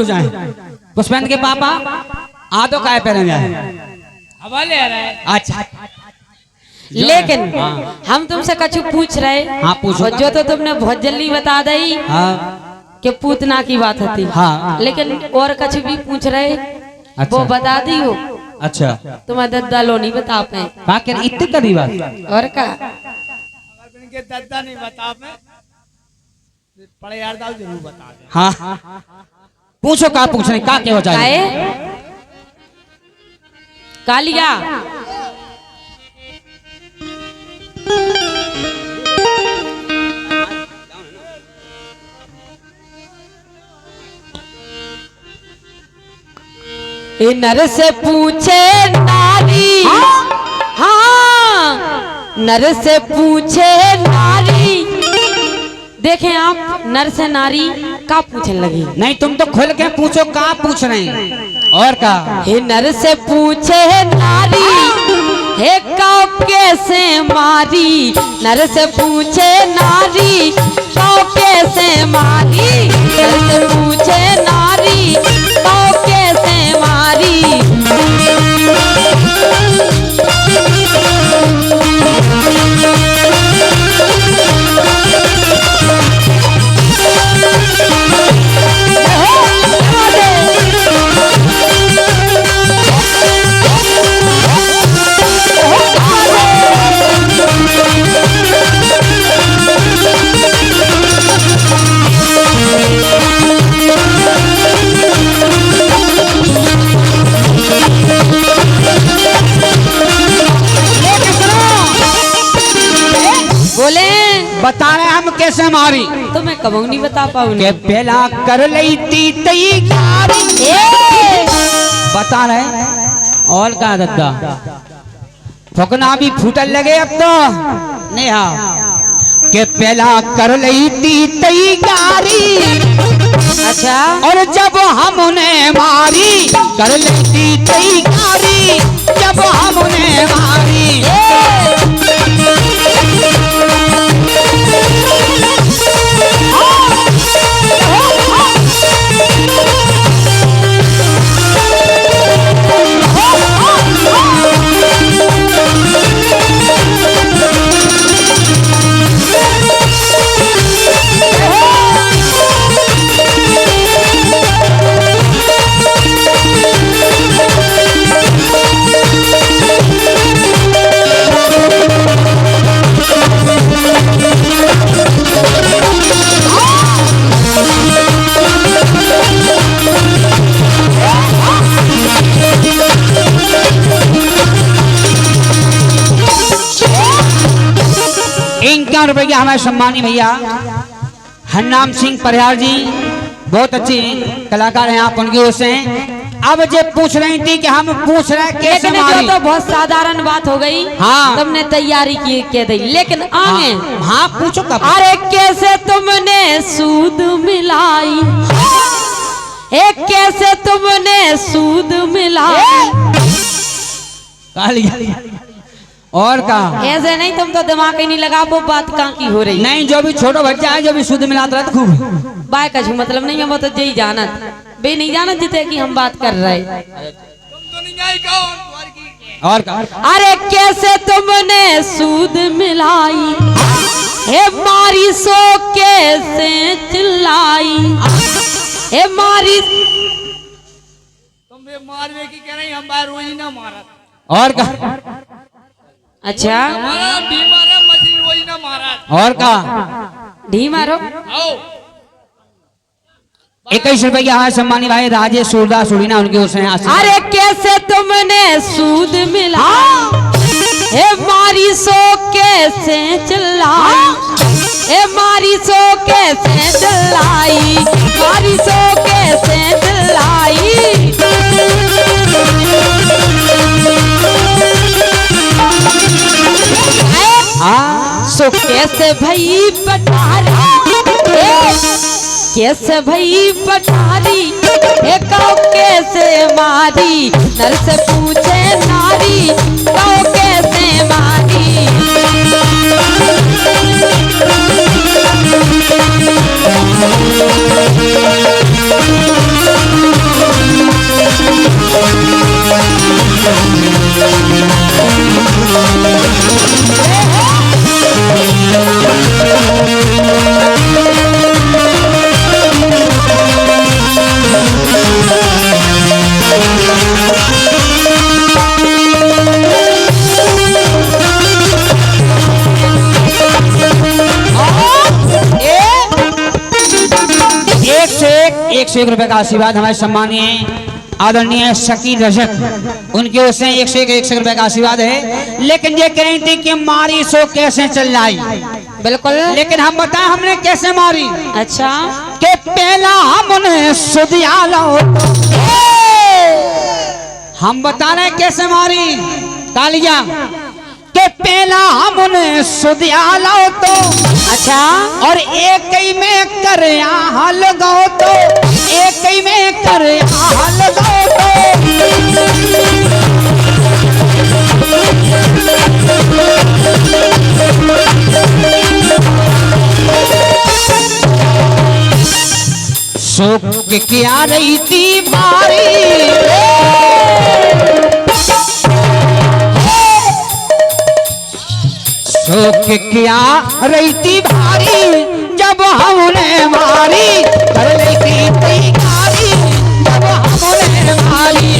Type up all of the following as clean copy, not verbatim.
हो जाए। पुष्पेंद्र के पापा आ तो काय पहने जाए हवाले आ रहा है। अच्छा लेकिन हम तुमसे कछु पूछ रहे। हाँ पूछो। जो तो तुमने बहुत जल्दी बता दी हाँ कि पूतना की बात होती। हाँ लेकिन और कछु भी पूछ रहे अच्छा। वो बता दी हो। अच्छा तुम्हारा दद्दा लो नहीं बता पाए। का कर इतने करीब और का इनके दादा नहीं बता मैं पढ़े यार दाऊ जरूर बता दे। हाँ पूछो का पूछने का क्या हो जाए काए कालिया नर से पूछे नारी। हाँ नर से पूछे नारी। देखें आप नर से नारी का पूछने लगी। नहीं तुम तो खुल के पूछो का पूछ रहे हैं और का हे नर से पूछे नारी हे काऊ कैसे मारी। नर से पूछे नारी काऊ कैसे मारी। नर से पूछे नारी काऊ कैसे मारी। बोले बता रहे हम कैसे मारी तो मैं कबू नहीं बता पाऊँ। के पहला कर ली थी तैयारी बता रहे और का दद्दा फकना भी फूटल लगे अब तो नहीं। हाँ के पहला कर ली थी तैयारी। अच्छा और जब हमने मारी कर ली थी तैयारी। जब हमने मारी रुपया हमारे सम्मानी भैया हरनाम सिंह परिहार जी बहुत अच्छी कलाकार हैं आप उनकी ओर से। अब जो पूछ रही थी कि हम पूछ रहे हैं कैसे मारी। तो बहुत साधारण बात हो गई। हाँ तुमने तैयारी की कह दी लेकिन आगे हाँ पूछो कब। अरे कैसे तुमने सूद मिलाई। कैसे तुमने सूद मिलाई। और का ऐसे नहीं तुम तो दिमाग ही नहीं लगा वो बात कहाँ की हो रही। नहीं जो भी छोटो बच्चा है जो भी शुद्ध मिलाता रहता खूब बाय का मतलब नहीं है वो तो यही जानत बे नहीं जानत जिते कि हम बात कर रहे। तुम तो नहीं आई कहो और का अरे कैसे तुमने सूद मिलाई। हे मारी सो कैसे चिल्लाई। हे मारी तुम मारवे की कह रही हम बाहर रोज ना मारा। और का अच्छा हमारा डी मारा मछली रोज ना मारा। और का ढी मारो। आओ 21 रुपया हमारे सम्मानी भाई राजेश सूरदास सुड़ीना उनकी ओर से। अरे कैसे तुमने सूद मिला। हे मारी सो कैसे चिल्लाई। हे मारी सो कैसे चिल्लाई। मारी सो कैसे चिल्लाई। सो कैसे भई पटारी। कैसे भई पटारी। काऊ कैसे मारी। नर से पूछे नारी काऊ कैसे मारी। 101 रुपए का आशीर्वाद हमारे सम्मानीय आदरणीय शकील रजक उनकी ओर से 101 रुपए का आशीर्वाद है। लेकिन ये कह रही थी कि मारी सो कैसे चल रही, बिल्कुल। लेकिन हम बताएं हमने कैसे मारी। अच्छा, के पहला हमने सुदियाला हम बता रहे कैसे मारी तालिया के पहला हमने सुदियाला तो अच्छा, और एक ही में कर हल गो तो एक ही में कर हल गो शोक क्या रही थी मारी शोक क्या रही थी भारी जब हमने मारी कर ली थी तैयारी जब हमने मारी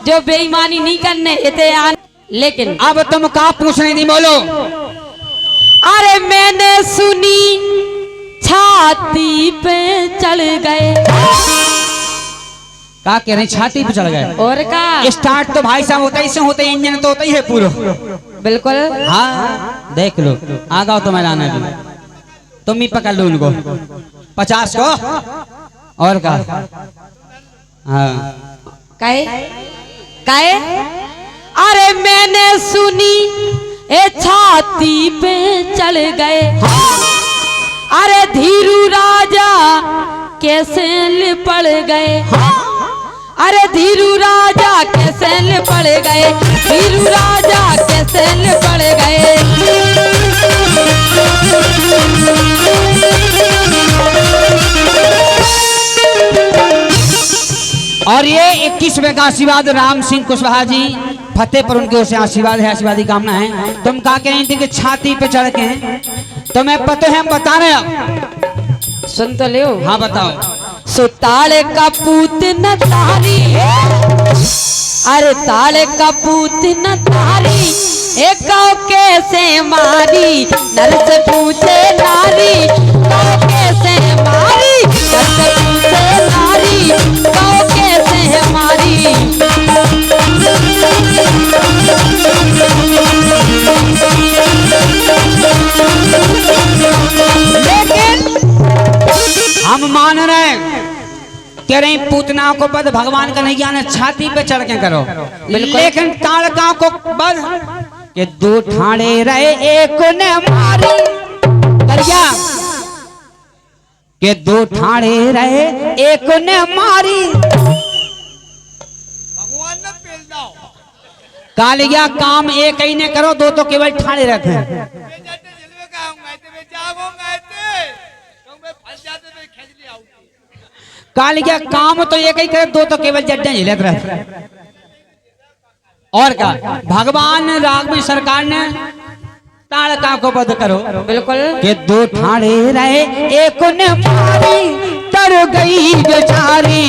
जो बेईमानी नहीं करने इते लेकिन अब तुम का पूछने नहीं बोलो। अरे मैंने सुनी छाती पे चढ़ गए। का कह रहे छाती पे चढ़ गए और का स्टार्ट तो भाई साहब होता ही से होता ही इंजन तो होता ही है पूरा। बिल्कुल। हाँ देख लो आ गाओ तो मैदान भी तुम ही पकड़ लो उनको 50 को और का। हाँ काहे अरे मैंने सुनी ए छाती पे चढ़ गए। अरे धीरू राजा कैसे लिपड़ गए। अरे धीरू राजा कैसे लिपड़ गए। धीरू राजा कैसे लिपड़ गए। और ये 21 रुपए का आशीर्वाद राम सिंह कुशवाहा जी फतेहपुर उनके ओर से आशीर्वाद है, आशीर्वाद की कामना है। तुम कहा कह रही थी कि छाती पे चढ़ के तुम्हें पता है हम बता रहे अब सुन तो लियो। हाँ बताओ। सो ताले का पूत न तारी अरे ताले का पूत न तारी एक गाँव कैसे मारी नर से पूछे नारी गाँव कैसे मारी नर से पूछे नारी गाँव कैसे मारी। लेकिन हम मान रहे कह रही पूतना को बद भगवान का नहीं ज्ञान छाती पे चढ़ के करो। लेकिन ताड़का को बद के 2 ठाणे रहे एक ने मारी करिया के 2 ठाणे रहे एक ने मारी। भगवान ने पेल दाओ कालिया काम एक ही ने करो 2 तो केवल ठाणे रखे। कालिया काम तो एक ही करे 2 तो केवल जड्डे झेलत रहे। और का भगवान राघवी सरकार ने ताड़का को बद करो। बिल्कुल। के 2 ठाणे रहे एक ने मारी तर गई बेचारी।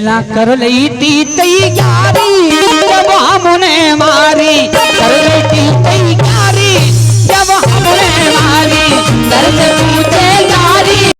पहला कर ली थी तैयारी जब हमने मारी, कर ली थी तैयारी जब हमने मारी। नर से पूछे नारी